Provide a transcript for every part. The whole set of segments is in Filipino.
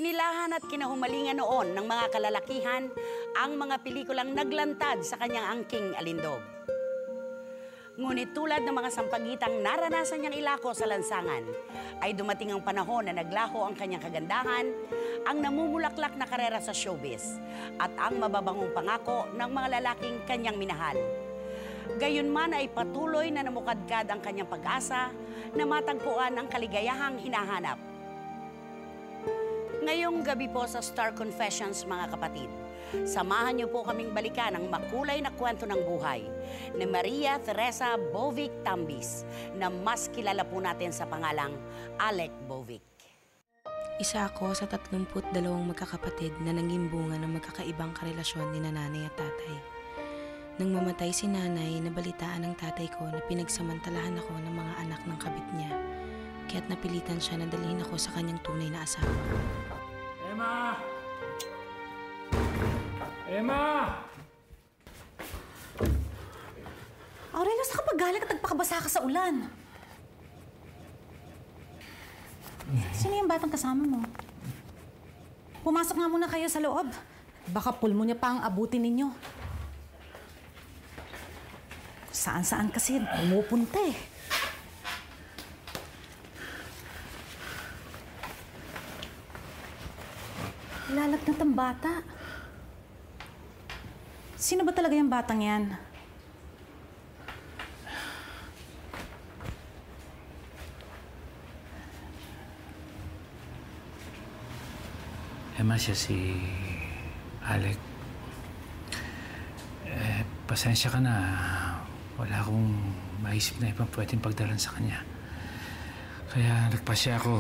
Kinilahan at kinahumalingan noon ng mga kalalakihan ang mga pelikulang naglantad sa kanyang angking alindog. Ngunit tulad ng mga sampagitang naranasan niyang ilako sa lansangan, ay dumating ang panahon na naglaho ang kanyang kagandahan, ang namumulaklak na karera sa showbiz, at ang mababangong pangako ng mga lalaking kanyang minahal. Gayunman ay patuloy na namukadkad ang kanyang pag-asa na matagpuan ang kaligayahang hinahanap. Ngayong gabi po sa Star Confessions, mga kapatid, samahan niyo po kaming balikan ang makulay na kwento ng buhay ni Maria Teresa Bovic Tambis, na mas kilala po natin sa pangalang Alec Bovic. Isa ako sa 32 magkakapatid na nanging bunga ng magkakaibang karelasyon ni nanay at tatay. Nang mamatay si nanay, nabalitaan ng tatay ko na pinagsamantalahan ako ng mga anak ng kabit niya, kaya't napilitan siya na dalhin ako sa kanyang tunay na asawa. Emma! Emma! Aurelio, saan ka pa galing at nagpakabasa ka sa ulan? Sino yung batang kasama mo? Pumasok nga muna kayo sa loob. Baka pulmonya pa ang abutin ninyo. Saan-saan kasi pumupunta eh. Lalagnat ang bata. Sino ba talaga yung batang yan? Emma, siya si Alec. Pasensya ka na. Wala akong maisip na ibang pwedeng pagdalan sa kanya. Kaya nagpasya ako.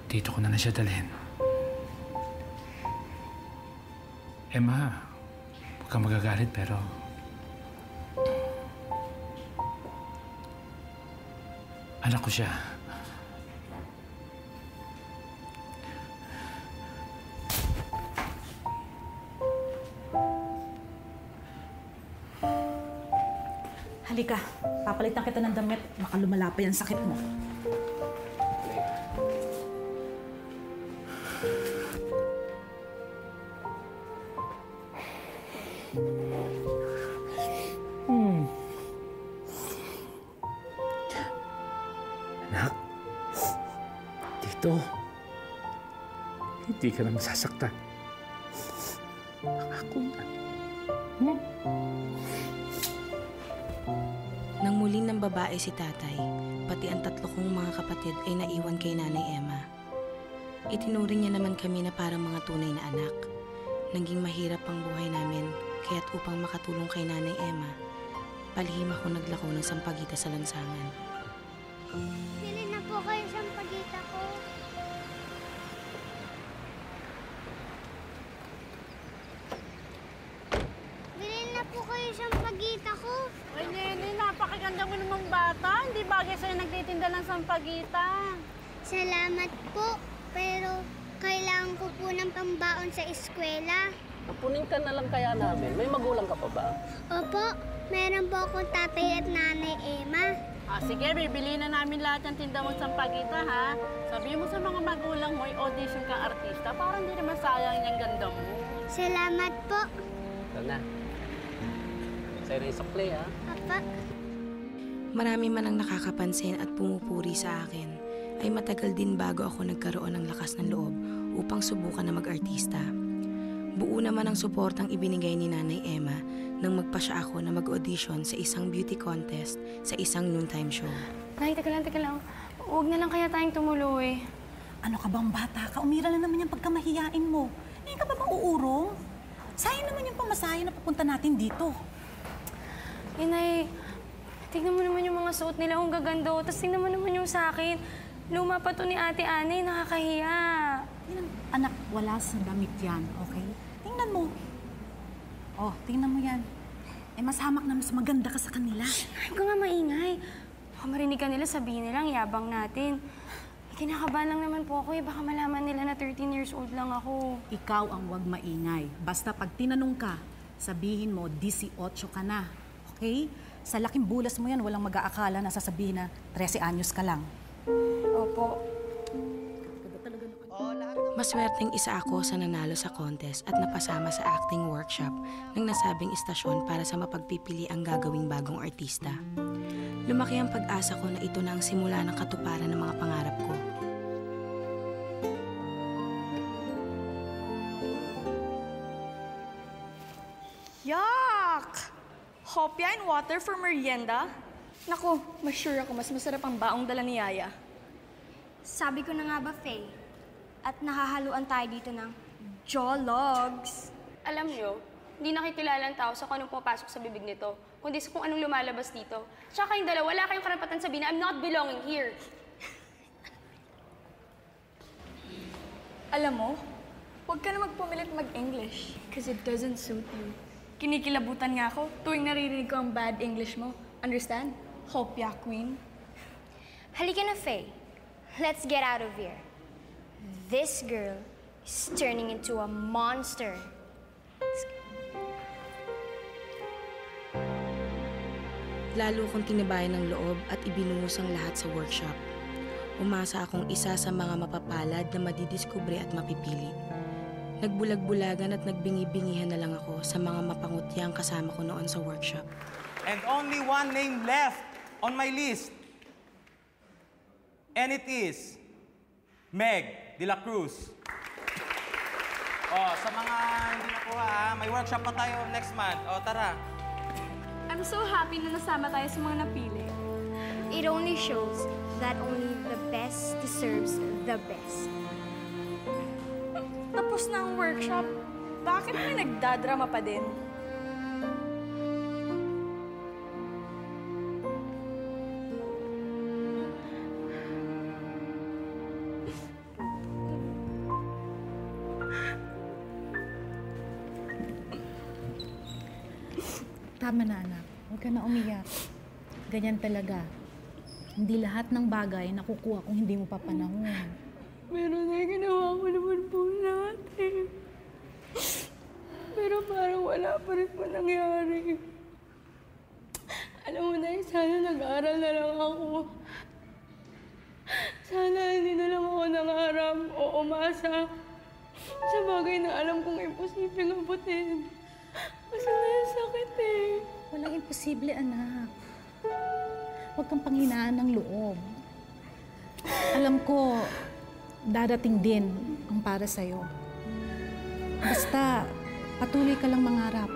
Dito ko na siya dalhin. Emma, huwag kang magagalit pero... anak ko siya. Halika, papalitan kita ng damit. Baka lumala pa yung sakit mo. Anak, dito. Hindi ka na masasaktan. Ako na. Nang muling ng babae si tatay, pati ang 3 kong mga kapatid ay naiwan kay Nanay Emma. Itinuring niya naman kami na parang mga tunay na anak. Naging mahirap ang buhay namin, kaya't upang makatulong kay Nanay Emma, palihim ako naglako ng sampagita sa lansangan. Bili na po kayo sampagita ko. Bili na po kayo sampagita ko. Ay, Nene, napakaganda mo namang bata. Hindi bagay sa'yo nagtitinda ng sampagita. Salamat po, pero kailangan ko po ng pambaon sa eskwela. Punin ka na lang kaya namin. May magulang ka pa ba? Opo, meron po akong tatay at nanay Emma. Sige, bibili na namin lahat ng tinda mo sampagita, ha? Sabihin mo sa mga magulang mo, i-audition kang artista para hindi naman sayang yung ganda mo. Salamat po. Ito na. Sa'yo na yung sukli, ha? Papa. Marami man ang nakakapansin at pumupuri sa akin, ay matagal din bago ako nagkaroon ng lakas ng loob upang subukan na mag-artista. Buo naman ang suportang ibinigay ni Nanay Emma nang magpasya ako na mag-audition sa isang beauty contest sa isang noontime show. Nay, teka lang. Huwag na lang kaya tayong tumuloy. Ano ka bang bata ka? Umira na naman yung pagkamahiyain mo. Hindi ka ba mauurong? Sayang naman yung pamasahe na pupunta natin dito. Nay, tignan mo naman yung mga suot nila, ang gaganda. Tapos tignan mo naman yung sa akin. Luma pa to ni Ate Anay, nakakahiya. Anak, wala sa damit yan, okay? Tingnan mo. Oh, tingnan mo yan. Mas hamak na mas maganda ka sa kanila. Ay, ka nga maingay. Baka marinig ka nila, sabihin nila, ang yabang natin. Kinakabahan lang naman po ako eh. Baka malaman nila na 13 years old lang ako. Ikaw ang huwag maingay. Basta pag tinanong ka, sabihin mo, 18 ka na. Okay? Sa laking bulas mo yan, walang mag-aakala na sasabihin na 13 anyos ka lang. Opo. Oh, lahat Maswerteng isa ako sa nanalo sa contest at napasama sa acting workshop ng nasabing istasyon para sa mapagpipili ang gagawing bagong artista. Lumaki ang pag-asa ko na ito na ang simula ng katuparan ng mga pangarap ko. Yuck! Hopya and water for merienda? Naku, mas sure ako mas masarap ang baong dala ni Yaya. Sabi ko na nga ba, Faye? At nahahaluan tayo dito ng jologs. Alam niyo, hindi nakikilala ang tao sa kung anong pumapasok sa bibig nito, kundi sa kung anong lumalabas dito. Tsaka kayong dalawa, wala kayong karapatan sabihin na I'm not belonging here. Alam mo, huwag ka na magpumilit mag-English because it doesn't suit you. Kinikilabutan nga ako tuwing naririnig ko ang bad English mo. Understand? Hopya, queen. Halika na, Faye. Let's get out of here. This girl is turning into a monster. Lalo kong tinibayan ng loob at ibinuhos ang lahat sa workshop. Umasa akong isa sa mga mapapalad na madidiskubre at mapipili. Nagbulag-bulagan at nagbingi-bingihan na lang ako sa mga mapangutyang kasama ko noon sa workshop. And only one name left on my list. And it is Meg de la Cruz. Oh, sa mga hindi nakuha, may workshop pa tayo next month. Oh, tara. I'm so happy na nasama tayo sa mga napili. It only shows that only the best deserves the best. Tapos na ang workshop. Bakit may nagdadrama pa din? Tama na, anak. Huwag ka na umiyak. Ganyan talaga. Hindi lahat ng bagay nakukuha kung hindi mo papanahon. Pero ginawa ko naman po natin. Pero parang wala pa rin po nangyari. Alam mo na, sana nag-aaral na lang ako. Sana hindi na lang ako nangarap o umasa sa bagay na alam kong imposibleng abutin. Kasi may sakit eh. Walang imposible, anak. Huwag kang panghinaan ng loob. Alam ko, darating din ang para sa'yo. Basta, patuloy ka lang mangarap.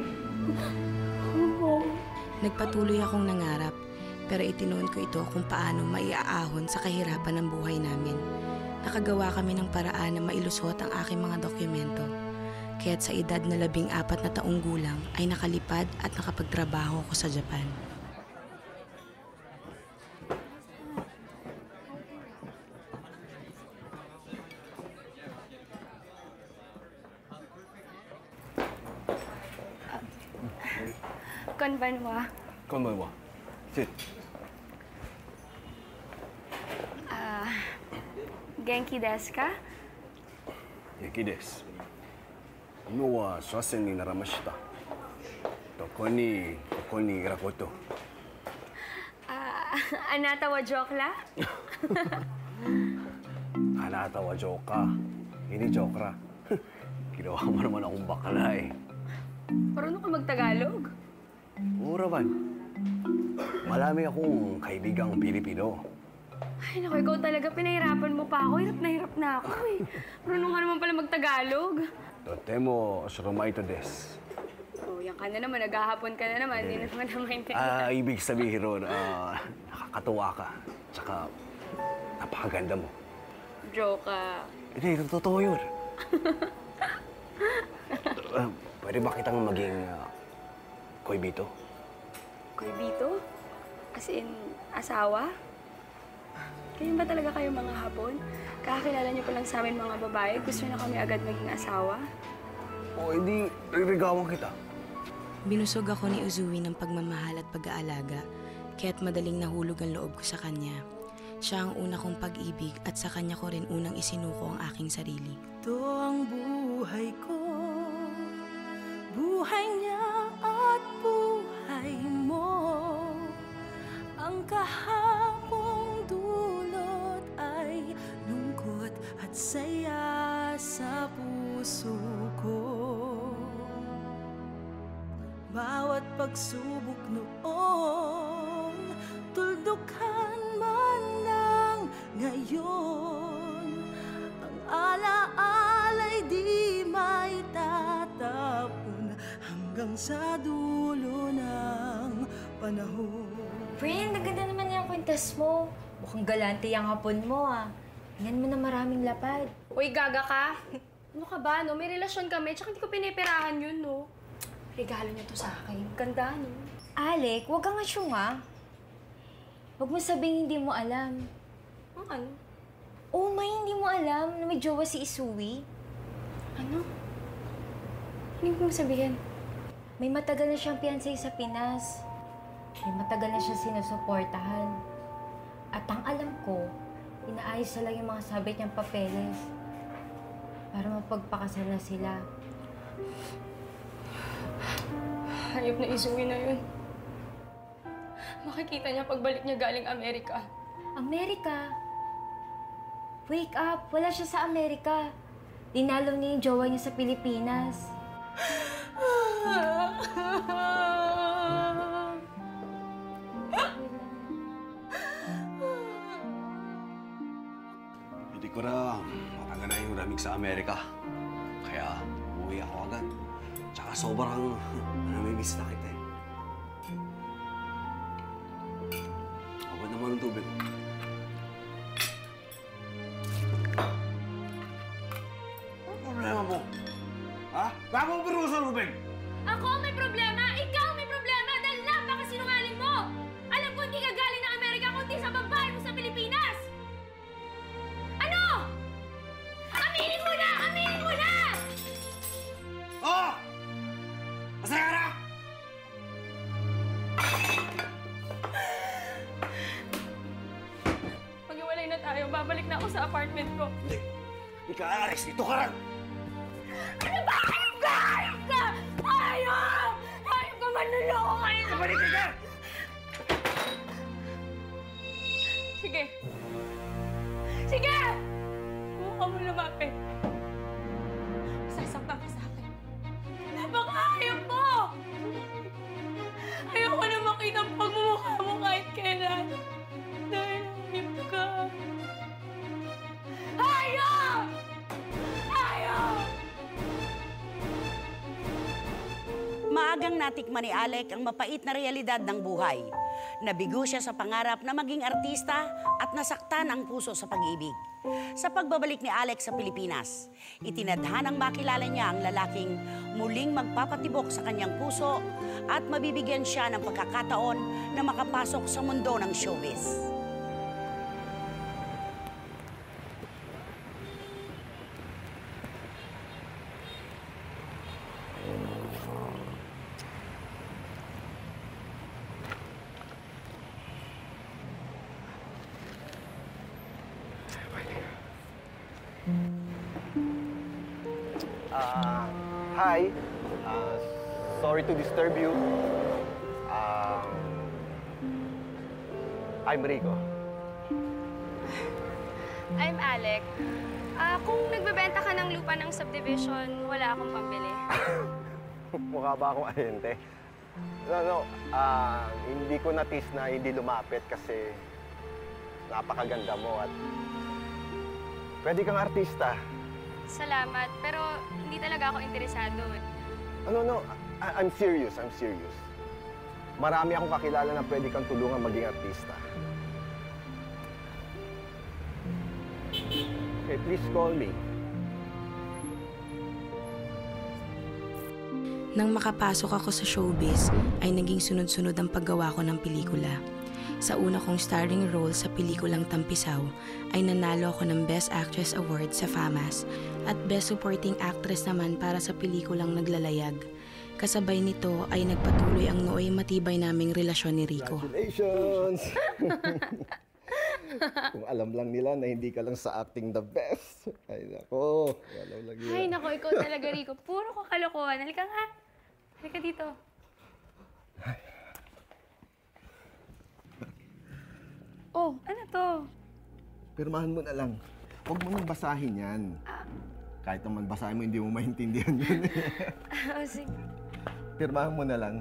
Nagpatuloy akong nangarap, pero itinuon ko ito kung paano maiaahon sa kahirapan ng buhay namin. Nakagawa kami ng paraan na mailusot ang aking mga dokumento. Kaya't sa edad na 14 na taong gulang ay nakalipad at nakapagtrabaho ako sa Japan. Konbanwa. Konbanwa. Sit. Genki desu ka? Genki desu. 今は車線になりました。ここにいること。Anata wa joke la? Anata wa joke ka. Hindi joke ra. Ginawa mo naman akong bakla eh. Marunong ka magtagalog? Mura man. Marami akong kaibigang Pilipino. Ay, naku, ikaw talaga. Pinahirapan mo pa ako. Hirap na ako eh. Marunong ka naman pala magtagalog. Totemo surumaito desu. Oh, yan ka na naman. Naghahapon ka na naman. Hindi na naman na maintindihan. Ibig sabihin ron, nakakatuwa ka. Tsaka, napakaganda mo. Joke ka. Hindi, totoo yun. Pwede ba kitang maging koibito? Koibito? As in, asawa? Ganyan ba talaga kayo mga Hapon? Kakakilala niyo pa lang sa amin mga babae, gusto niyo na kami agad maging asawa? O, hindi, ririgawan kita. Binusog ako ni Uzui ng pagmamahal at pag-aalaga, kaya't madaling nahulog ang loob ko sa kanya. Siya ang una kong pag-ibig at sa kanya ko rin unang isinuko ang aking sarili. Ito ang buhay ko, buhay niya at buhay mo. Ang kahapong dulot ay lungkot at saya sa puso ko. Bawat pagsubok noon, tuldukan man lang ngayon. Ang alaala'y di may tatapon hanggang sa dulo ng panahon. Friend, ang ganda naman yung kwintas mo. Mukhang galante yung hapon mo, ah. Tingnan mo na maraming lapad. Uy, gaga ka? Ano ka ba, no? May relasyon kami, tsaka hindi ko pinipirahan yun, no? Regalo niya to sa akin. Ganda, no? Alec, huwag kang asyunga. Huwag mo sabing hindi mo alam. Ano? Oh, may hindi mo alam na may jowa si Isui? Ano? Ano yung sabihin? May matagal na siyang fiancé sa Pinas. May matagal na siya sinusuportahan. At ang alam ko, inaayos na lang yung mga sabit niyang papeles para mapagpakasal na sila. Hayop na Isui na yun. Makikita niya pagbalik niya galing Amerika. Amerika? Wake up! Wala siya sa Amerika. Dinalaw niya yung jowa niya sa Pilipinas. Hindi ko na matagal na yung ramig sa Amerika. Kaya umuwi ako agad. Tsaka sobrang namimiss na kita eh. Abot naman ng tubig. Ano problema mo? Ha? Bakit mo pinuso, Ruben? Ako may problema! Ikaw may problema! Dahil napakasinungaling mo! Alam ko hindi ka galing ng Amerika kundi sa babae mo sa Pilipinas! Ano? Aminin mo na! Aminin mo na! Oo! Masaya ka na! Maghiwalay na tayo. Babalik na ako sa apartment ko. Hindi. Hindi ka aalis. Dito ka rin. Ano ba? Hayop ka! Hayop ka! Hayop! Hayop ka! Manluloko kayo! Balik ka! Sige. Sige! Huwag ka mo lumapit. Sasaktan ka sa akin. Napakahayop mo! Ayoko na makita ang pagmumukha mo kahit kailan. Dahil hayop ka. Hayop! Hayop! Maagang natikman ni Alec ang mapait na realidad ng buhay. Nabigo siya sa pangarap na maging artista at nasaktan ang puso sa pag-ibig. Sa pagbabalik ni Alec sa Pilipinas, itinadhanang makilala niya ang lalaking muling magpapatibok sa kanyang puso at mabibigyan siya ng pagkakataon na makapasok sa mundo ng showbiz. Hi. Sorry to disturb you. I'm Rico. I'm Alec. Kung nagbebenta ka ng lupa ng subdivision, wala akong pambili. Mukha ba akong ahente? No. Hindi ko natis na hindi lumapit kasi napakaganda mo at pwede kang artista. Salamat, pero hindi talaga ako interesado. No. I'm serious. Marami akong kakilala na pwede kang tulungan maging artista. Okay, please call me. Nang makapasok ako sa showbiz, ay naging sunod-sunod ang paggawa ko ng pelikula. Sa una kong starring role sa pelikulang Tampisaw, ay nanalo ako ng Best Actress Award sa FAMAS at Best Supporting Actress naman para sa pelikulang Naglalayag. Kasabay nito ay nagpatuloy ang nooy matibay naming relasyon ni Rico. Congratulations! Kung alam lang nila na hindi ka lang sa acting the best. Ay, nako. Alam lang yun. Ay, nako, ikaw talaga, Rico. Puro ka kalokohan. Halika nga. Halika dito. Oh, ano to? Pirmahan mo na lang. Huwag mo nang basahin yan. Kahit naman basahin mo, hindi mo maintindihan yun. Sige. Pirmahan mo na lang.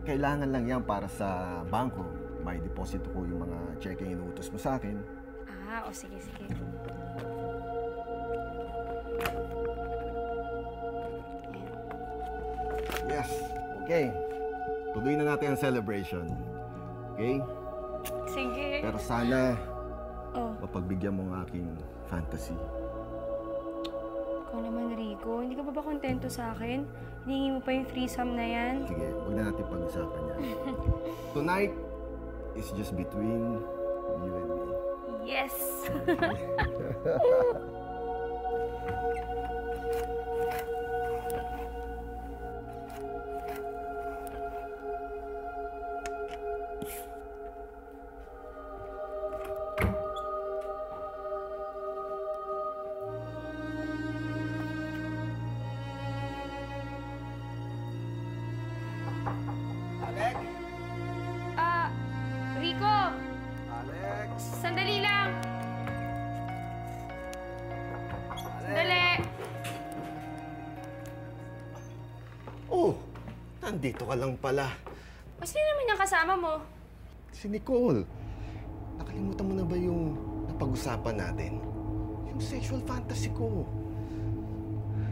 Kailangan lang yan para sa bangko. May deposito ko yung mga checking inuutos mo sa akin. Sige. Yes, okay. Tuloy na natin ang celebration. Okay? Sige. Pero sana, mapagbigyan mo ang aking fantasy. Ikaw naman, Rico. Hindi ka ba kontento sa akin? Hiningi mo pa yung threesome na yan? Sige, huwag na natin pag-usapan yan. Tonight is just between you and me. Yes! Alec! Rico! Alex! Sandali lang! Sandali! Oh, nandito ka lang pala. Sino naman yung kasama mo? Si Nicole. Nakalimutan mo na ba yung napag-usapan natin? Yung sexual fantasy ko.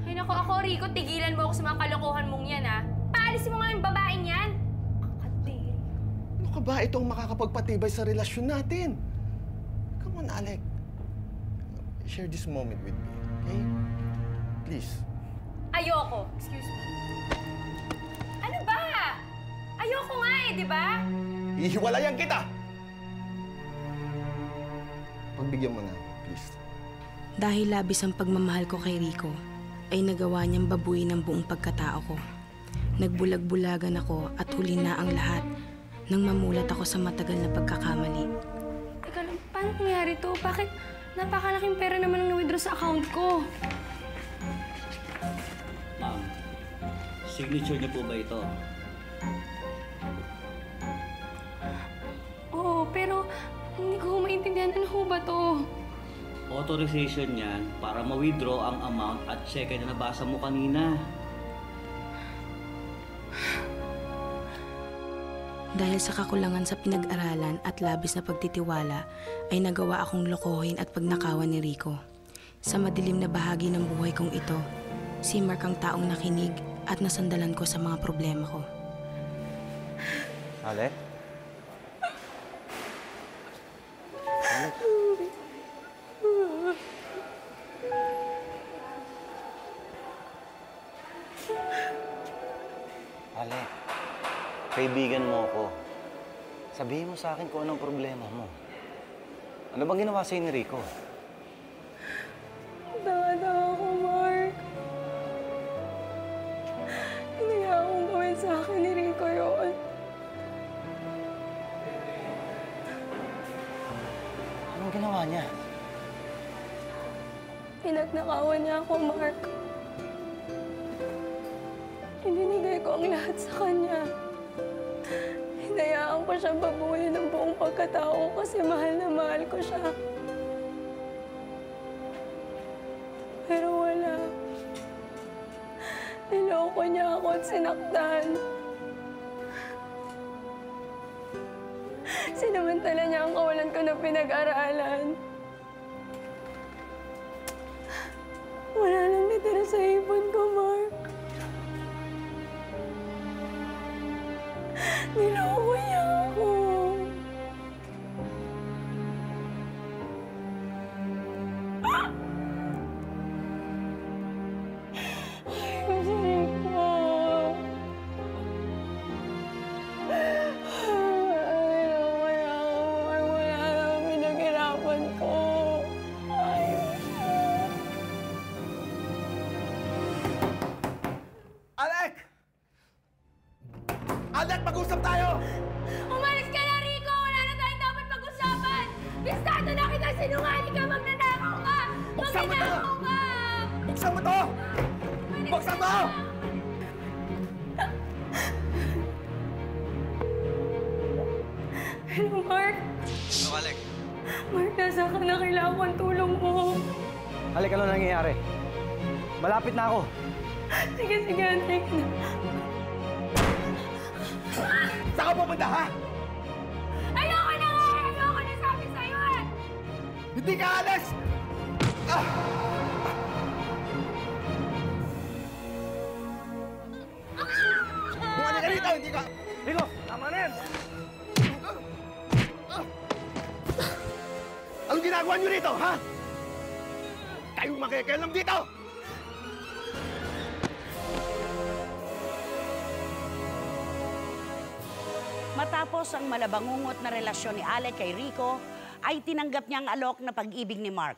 Ay naku, ako, Rico, tigilan mo ako sa mga kalokohan mong yan, ha? Paalisin mo nga yung babaeng yan! Ano ka ba? Ito ang makakapagpatibay sa relasyon natin. Come on, Alec. Share this moment with me, okay? Please. Ayoko. Excuse me. Ano ba? Ayoko nga eh, di ba? Ihiwalayan kita! Pagbigyan mo na, please. Dahil labis ang pagmamahal ko kay Rico, ay nagawa niyang babuin ang buong pagkatao ko. Nagbulag-bulagan ako at huli na ang lahat nang mamulat ako sa matagal na pagkakamali. Teka lang, paano nangyari to? Bakit napakalaking pera naman ang na-withdraw sa account ko? Ma'am, signature niyo po ba ito? Oo, pero hindi ko maintindihan ano ho ba to? Authorization niyan para ma-withdraw ang amount at cheque na nabasa mo kanina. Dahil sa kakulangan sa pinag-aralan at labis na pagtitiwala, ay nagawa akong lokohin at pagnakawan ni Rico. Sa madilim na bahagi ng buhay kong ito, si Mark ang taong nakinig at nasandalan ko sa mga problema ko. Alec? Alec? Alec, kaibigan mo ako. Sabihin mo sa akin kung anong problema mo. Ano bang ginawa sa'yo ni Rico? Tama ako, Mark. Hinaya akong gawin sa akin ni Rico yun. Anong ginawa niya? Pinagnakawan niya ako, Mark. Ibinigay ko ang lahat sa kanya. Hinayaan ko siyang babuhin ng buong pagkatao kasi mahal na mahal ko siya. Pero wala. Niloko niya ako at sinaktan. Sinamantala niya ang kawalan ko na pinag-aralan. Wala nang natira sa ipon ko, Mark. Niloko niya ako. Ayaw si Rico. Ayaw niya ako. Wala nang pinaghirapan ko. Ayaw siya. Alec! Alec, mag-usap tayo! Umalis ka na, Rico! Wala na tayong dapat pag-usapan! Bistado na kita! Sinungaling ka! Magnanakaw ka! Buksan mo to! Magnanakaw ka! Buksan mo to! Buksan mo! Hello, Mark. Ano, Alec? Mark, nasa ka na? Kailangan ko ang tulong mo. Halika, ano nangyayari? Malapit na ako. Sige, antay ka na. Saan ka pupunta, ha? Ayoko na nga! Ayoko na sabi sa'yo eh! Hindi ka alis! Bumalik ka rito! Hindi ka... Rico, tama na yan! Anong ginagawa niyo rito, ha? Kayong makikialam dito! Matapos ang malabangungot na relasyon ni Alec kay Rico, ay tinanggap niya ang alok na pag-ibig ni Mark.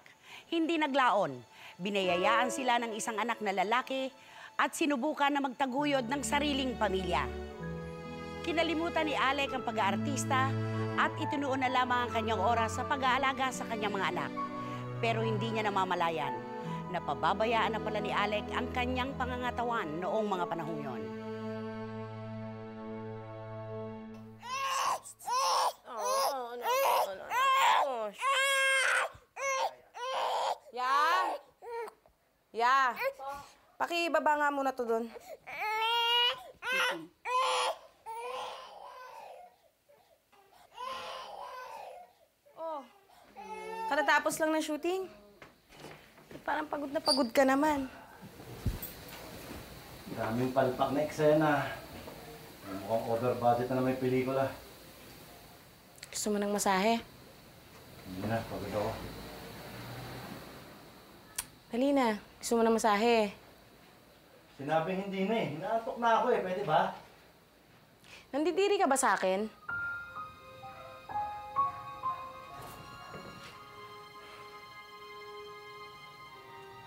Hindi naglaon. Binayayaan sila ng isang anak na lalaki at sinubukan na magtaguyod ng sariling pamilya. Kinalimutan ni Alec ang pag-aartista at itinuon na lamang ang kanyang oras sa pag-aalaga sa kanyang mga anak. Pero hindi niya namamalayan na pababayaan na pala ni Alec ang kanyang pangangatawan noong mga panahong yon. Ya! Pakibaba nga muna to doon. Oh, katatapos lang ng shooting. Parang pagod na pagod ka naman. Daming palpak na eksena. Mukhang over budget na may pelikula. Gusto mo ng masahe? Hindi na, pagod ako. Dali na. Gusto mo ng masahe? Sinabing hindi na eh. Hinaantok na ako eh. Pwede ba? Nandidiri ka ba sa akin?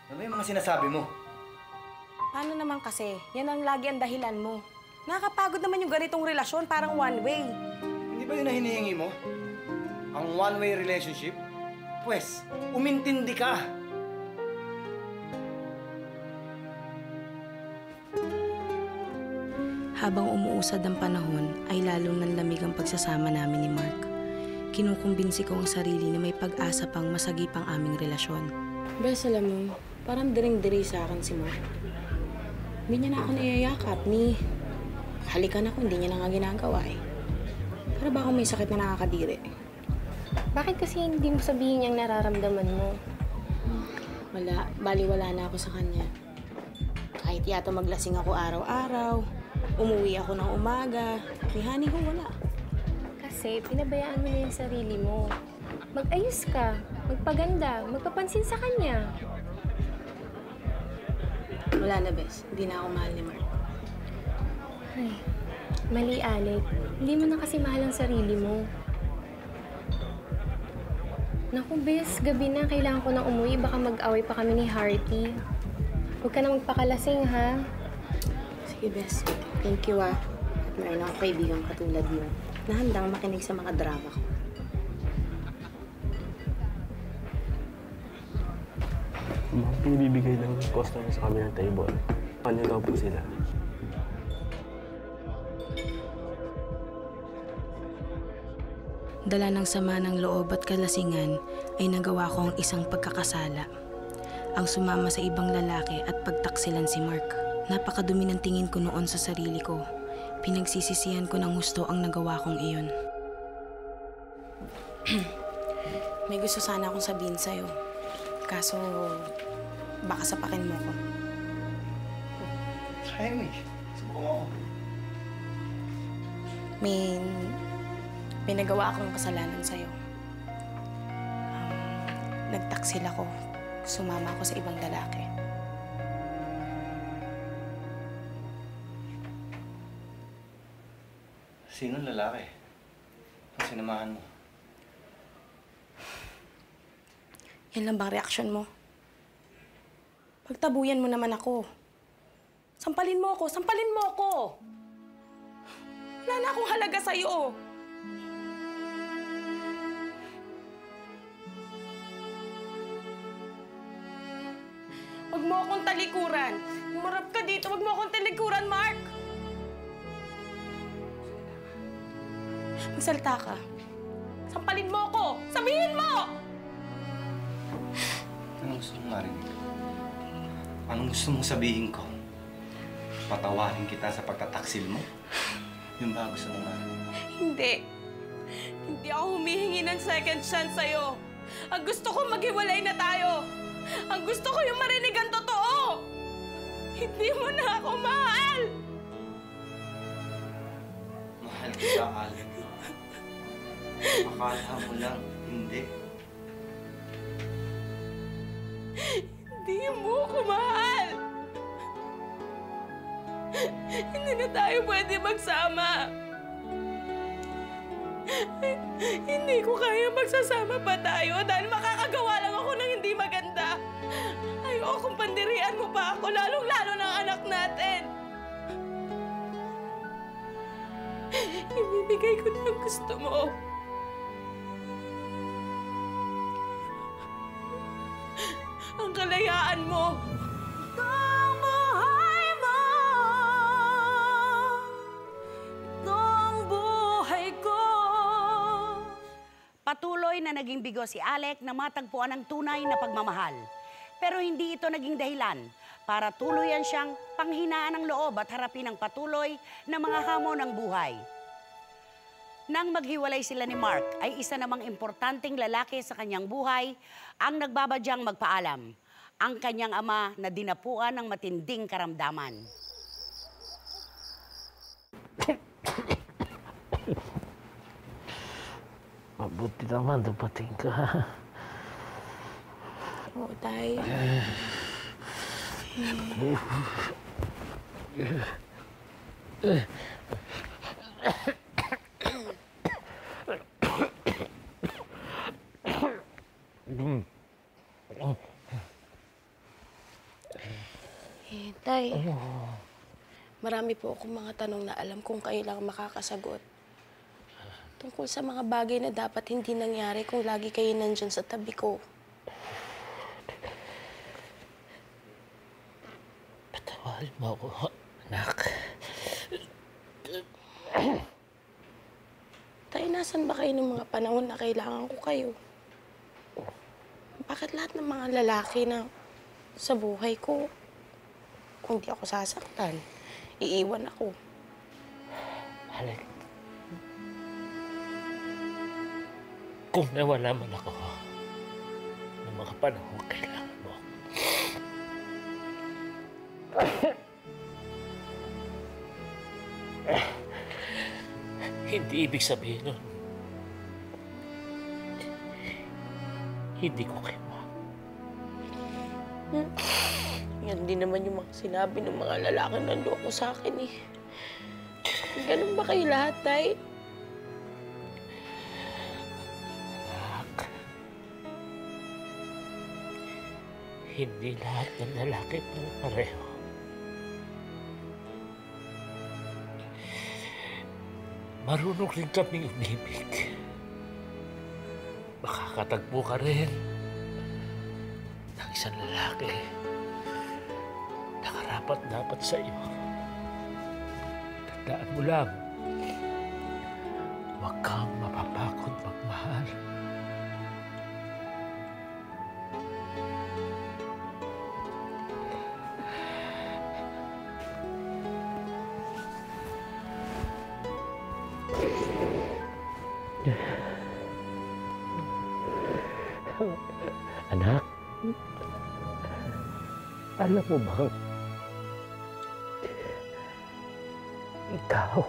Ano yung mga sinasabi mo? Paano naman kasi? Yan ang lagi ang dahilan mo. Nakakapagod naman yung ganitong relasyon, parang one way. Hindi ba yun na hinihingi mo? Ang one-way relationship? Pwes, umintindi ka. Habang umuusad ang panahon, ay lalong nanlamig ang pagsasama namin ni Mark. Kinukumbinsi ko ang sarili na may pag-asa pang masagip ang aming relasyon. Bes, alam mo, parang diring-diri sa akin si Mark. Hindi niya na ako niyayakap, ni halikan ako, hindi niya na nga ginagawa eh. Para ba akong may sakit na nakakadiri? Bakit kasi hindi mo sabihin yung nararamdaman mo? Wala, baliwala na ako sa kanya. Kahit yata maglasing ako araw-araw, umuwi ako ng umaga, may honey ko wala. Kasi pinabayaan mo na yung sarili mo. Mag-ayos ka, magpaganda, magpapansin sa kanya. Wala na, Bes. Hindi na ako mahal ni Mark. Ay, mali, Alec. Hindi mo na kasi mahal ang sarili mo. Naku, Bes, gabi na. Kailangan ko nang umuwi. Baka mag-away pa kami ni Hearty. Huwag ka na magpakalasing, ha? Sige, Bes. Thank you, ah. At mayroon akong kaibigang katulad mo na handang makinig sa mga drama ko. Mga pinibibigay ng customer sa kami ng table. Paano daw po sila? Dala ng sama ng loob at kalasingan ay nagawa ko ang isang pagkakasala. Ang sumama sa ibang lalaki at pagtaksilan si Mark. Napakadumi ng tingin ko noon sa sarili ko. Pinagsisisihan ko ng gusto ang nagawa kong iyon. May gusto sana akong sabihin sa'yo. Kaso, baka sapakin mo ko. Kaya mo eh. Subukan mo ako. May nagawa akong kasalanan sa'yo. Nagtaksil ako. Sumama ako sa ibang lalaki. Sinong lalaki? Ang sinamahan mo? Yan lang bang reaksyon mo? Pagtabuyan mo naman ako. Sampalin mo ako! Sampalin mo ako! Wala na akong halaga sa'yo. Huwag mo akong talikuran. Umarap ka dito. Huwag mo akong talikuran, Mark! Magsalita ka. Sampalin mo ako! Sabihin mo! Anong gusto mong marinig? Anong gusto mong sabihin ko? Patawarin kita sa pagtataksil mo? Yung ba gusto mong marinig? Hindi. Hindi ako humihingi ng second chance sa'yo. Ang gusto ko maghiwalay na tayo. Ang gusto ko yung marinig ang totoo. Hindi mo na ako mahal. Mahal kita, Allen. Akala mo lang, hindi. Hindi mo ako mahal. Hindi na tayo pwede magsama. Hindi ko kaya magsasama pa tayo dahil makakagawa lang ako ng hindi maganda. Ayokong pandirian mo pa ako, lalong-lalo ng anak natin. Ibibigay ko na ang gusto mo. Ang kalayaan mo. Itong buhay mo, itong buhay ko. Patuloy na naging bigo si Alec na matagpuan ang tunay na pagmamahal. Pero hindi ito naging dahilan para tuluyan siyang panghinaan ng loob at harapin ang patuloy na mga hamon ng buhay. Nang maghiwalay sila ni Mark, ay isa namang importanteng lalaki sa kanyang buhay ang nagbabadyang magpaalam, ang kanyang ama na dinapuan ng matinding karamdaman. Mabuti naman, dumating ka. Oo, Tay. Tay, marami po akong mga tanong na alam kung kayo lang makakasagot. Tungkol sa mga bagay na dapat hindi nangyari kung lagi kayo nandyan sa tabi ko. Patawarin mo ako, anak. Tay, nasan ba kayo ng mga panahon na kailangan ko kayo? Bakit lahat ng mga lalaki na sa buhay ko, kung di ako sasaktan, iiwan ako? Alec, kung nawala man ako ng mga panahon kailangan mo, hindi ibig sabihin nun, hindi ko kayo mahal. Yan din naman yung mga sinabi ng mga lalaki na loko sa akin eh. Ganun ba kayo lahat, Tay? Hindi lahat ng lalaki pareho. Marunong rin kaming umibig. Makakatagpo ka rin ng isang lalaki na karapat-dapat sa iyo. Tandaan mo lang, huwag kang mapapagod magmahal. Anak, alam mo bang ikaw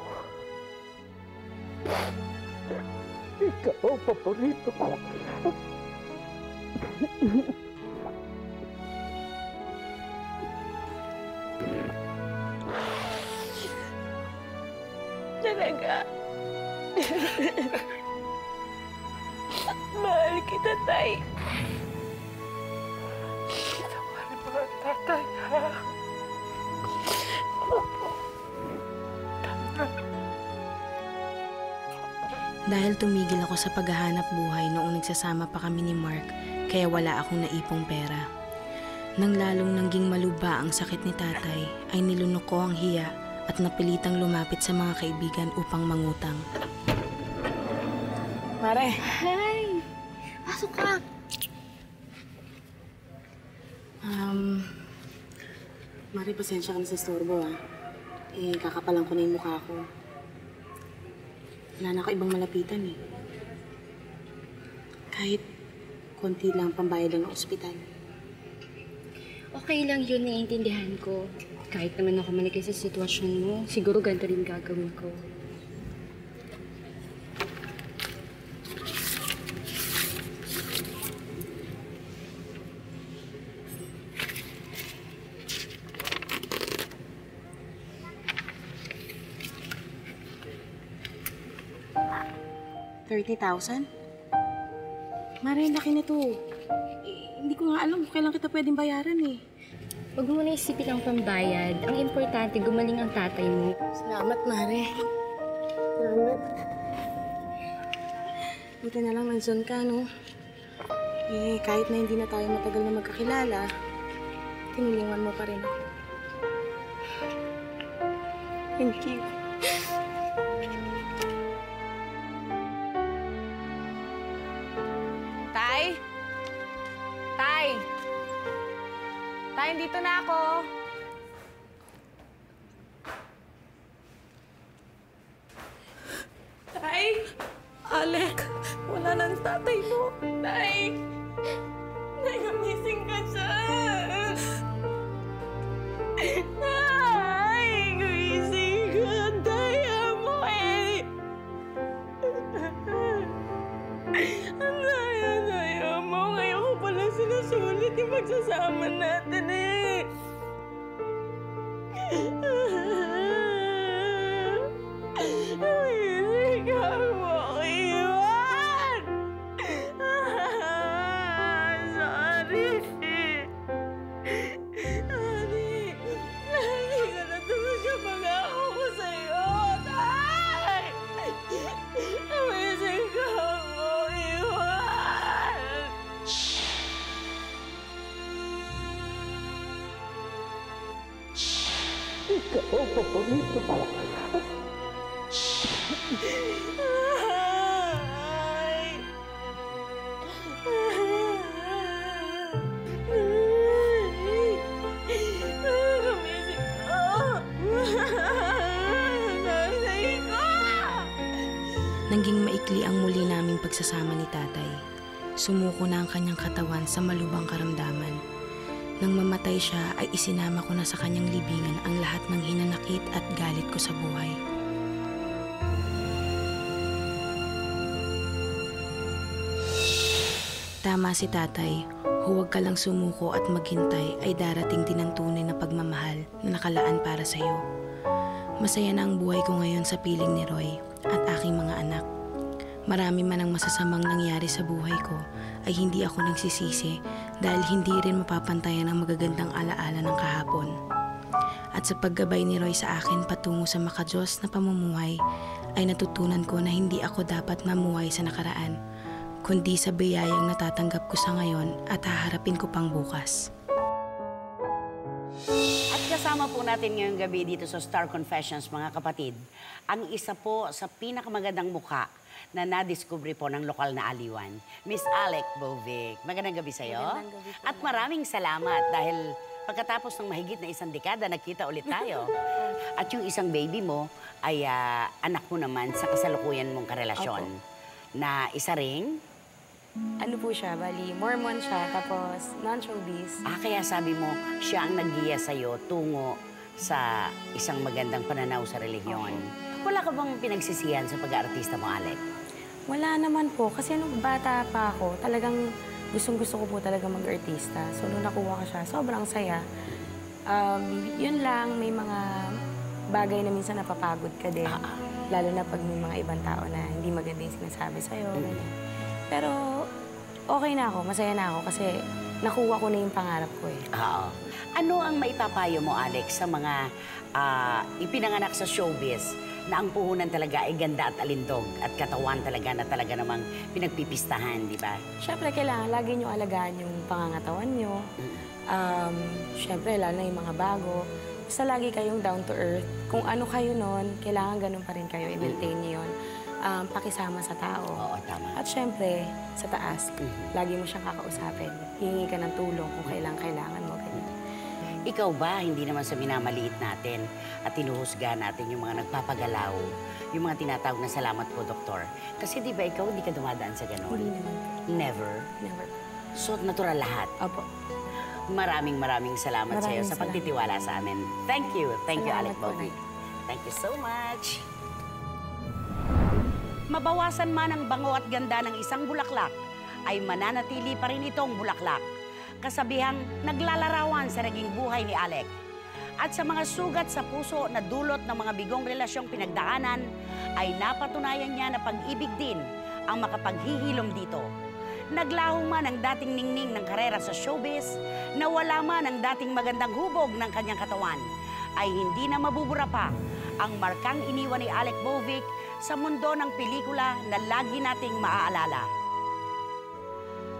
ang paborito ko. Talaga. Mahal kita, Tay. Tawarin mo ang tatay, ha? Dahil tumigil ako sa paghahanap buhay noong nagsasama pa kami ni Mark, kaya wala akong naipong pera. Nang lalong nangging maluba ang sakit ni tatay, ay nilunok ko ang hiya at napilitang lumapit sa mga kaibigan upang mangutang. Mare. Hi! Pasok ka! Mari, pasensya ka na sa istorbo, ah. Kakapalan ko na yung mukha ko. Wala na ako ibang malapitan, eh. Kahit konti lang pambayad lang ng ospital. Okay lang yun, naiintindihan ko. Kahit naman ako maligay sa sitwasyon mo, siguro ganito rin gagawin ko. $30,000? Mare, laki nito. Hindi ko nga alam kung kailan kita pwedeng bayaran, eh. Huwag mo na isipin ang pambayad. Ang importante, gumaling ang tatay mo. Salamat, Mare. Salamat. Buti na lang nandun ka, no? Kahit na hindi na tayo matagal na magkakilala, tinulungan mo pa rin ako. Thank you. Tay? Tay? Tay, dito na ako. Tay! Alec, wala na ang tatay mo. Tay! Tay, gumising ka siya. Tay, gumising ka. Tay, amo eh. Tay, amo. Ngayon ko pala sinusulit yung magsasama natin eh. Ikaw ang paborito para ka. Naging maikli ang muli naming pagsasama ni tatay. Sumuko na ang kanyang katawan sa malubhang karamdaman. Nang mamatay siya ay isinama ko na sa kanyang libingan ang lahat ng hinanakit at galit ko sa buhay. Tama si tatay, huwag ka lang sumuko at maghintay ay darating din ang tunay na pagmamahal na nakalaan para sa iyo. Masaya na ang buhay ko ngayon sa piling ni Roy at aking mga anak. Marami man ang masasamang nangyari sa buhay ko ay hindi ako nagsisisi dahil hindi rin mapapantayan ang magagandang alaala ng kahapon. At sa paggabay ni Roy sa akin patungo sa makadiyos na pamumuhay ay natutunan ko na hindi ako dapat mamuhay sa nakaraan, kundi sa biyayang natatanggap ko sa ngayon at haharapin ko pang bukas. At kasama po natin ngayong gabi dito sa Star Confessions, mga kapatid, ang isa po sa pinakamagandang mukha na nadiskubre po ng lokal na aliwan, Miss Alec Bovic. Magandang gabi sa'yo. Magandang gabi po. At maraming salamat dahil pagkatapos ng mahigit na isang dekada, nagkita ulit tayo. At yung isang baby mo ay anak mo naman sa kasalukuyan mong karelasyon. Opo. Na isa ring... Ano po siya, bali, Mormon siya, tapos non-showbiz. Kaya sabi mo, siya ang naggiya sa'yo tungo sa isang magandang pananaw sa relihiyon. Wala ka bang pinagsisihan sa pag-aartista mo, Alec? Wala naman po, kasi nung bata pa ako, talagang gustong-gusto ko po talaga mag-artista. So, nung nakuha ko siya, sobrang saya. Yun lang, may mga bagay na minsan napapagod ka din. Lalo na pag may mga ibang tao na hindi maganda yung sinasabi sa'yo. Pero okay na ako, masaya na ako kasi nakuha ko na yung pangarap ko eh. Oo. Ano ang maipapayo mo, Alex, sa mga ipinanganak sa showbiz na ang puhunan talaga ay ganda at alindog at katawan talaga na talaga namang pinagpipistahan, di ba? Siyempre, kailangan lagi nyo alagaan yung pangangatawan nyo. Siyempre, lalo na yung mga bago. Basta lagi kayong down to earth. Kung ano kayo nun, kailangan ganun pa rin kayo. I-maintain nyo yun. pakisama sa tao. Oo, tama. At syempre, sa taas, lagi mo siyang kakausapin. Hihingi ka ng tulong kung kailangan mo. Ganyan. Ikaw ba, hindi naman sa minamaliit natin at tinuhusga natin yung mga nagpapagalaw, yung mga tinatawag na salamat po, Doktor? Kasi di ba ikaw hindi ka dumadaan sa ganon? Hindi naman. Never? Never. So, natural lahat? Opo. Maraming salamat sa iyo sa pagtitiwala sa amin. Thank you. Thank you, Alec Bobby. Thank you so much. Mabawasan man ang bango at ganda ng isang bulaklak, ay mananatili pa rin itong bulaklak. Kasabihang naglalarawan sa naging buhay ni Alec. At sa mga sugat sa puso na dulot ng mga bigong relasyong pinagdaanan, ay napatunayan niya na pag-ibig din ang makapaghihilom dito. Naglaho man ang dating ningning ng karera sa showbiz, nawala man ang dating magandang hubog ng kanyang katawan, ay hindi na mabubura pa ang markang iniwan ni Alec Bovic sa mundo ng pelikula na lagi nating maaalala.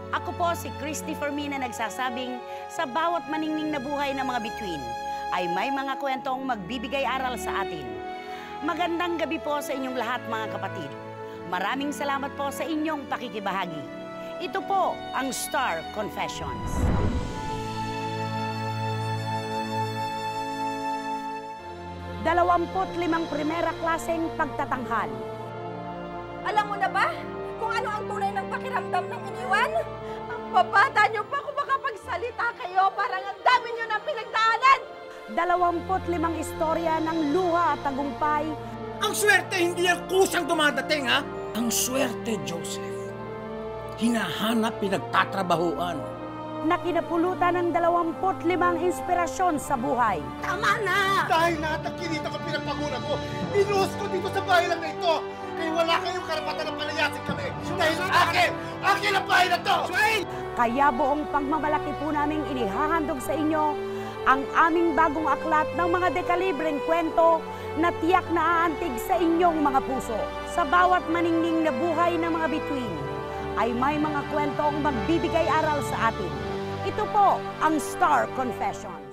Ako po si Christy Fermina nagsasabing sa bawat maningning na buhay ng mga bituin ay may mga kwentong magbibigay aral sa atin. Magandang gabi po sa inyong lahat mga kapatid. Maraming salamat po sa inyong pakikibahagi. Ito po ang Star Confessions. limang primera klaseng pagtatanghal. Alam mo na ba kung ano ang tunay ng pakiramdam ng iniwan? Ang babata niyo pa kung makapagsalita kayo, parang ang dami niyo ng pinagdaanan! 25 istorya ng luha at tagumpay. Ang swerte hindi ang kusang dumadating, ha? Ang swerte, Joseph, hinahanap pinagtatrabahuan. Na kinapulutan ng 25 inspirasyon sa buhay. Tama na! Dahil lahat ng kinita ko pinagpagunan ko, inuos ko dito sa bahay lang na ito. Kaya wala kayong karapatan na palayasin kami. Dahil akin ang bahay na to! Kaya buong pagmamalaki po naming inihahandog sa inyo ang aming bagong aklat ng mga dekalibreng kwento na tiyak na aantig sa inyong mga puso. Sa bawat maningning na buhay ng mga bituin, ay may mga kwentong magbibigay aral sa atin. Ito po ang Star Confession.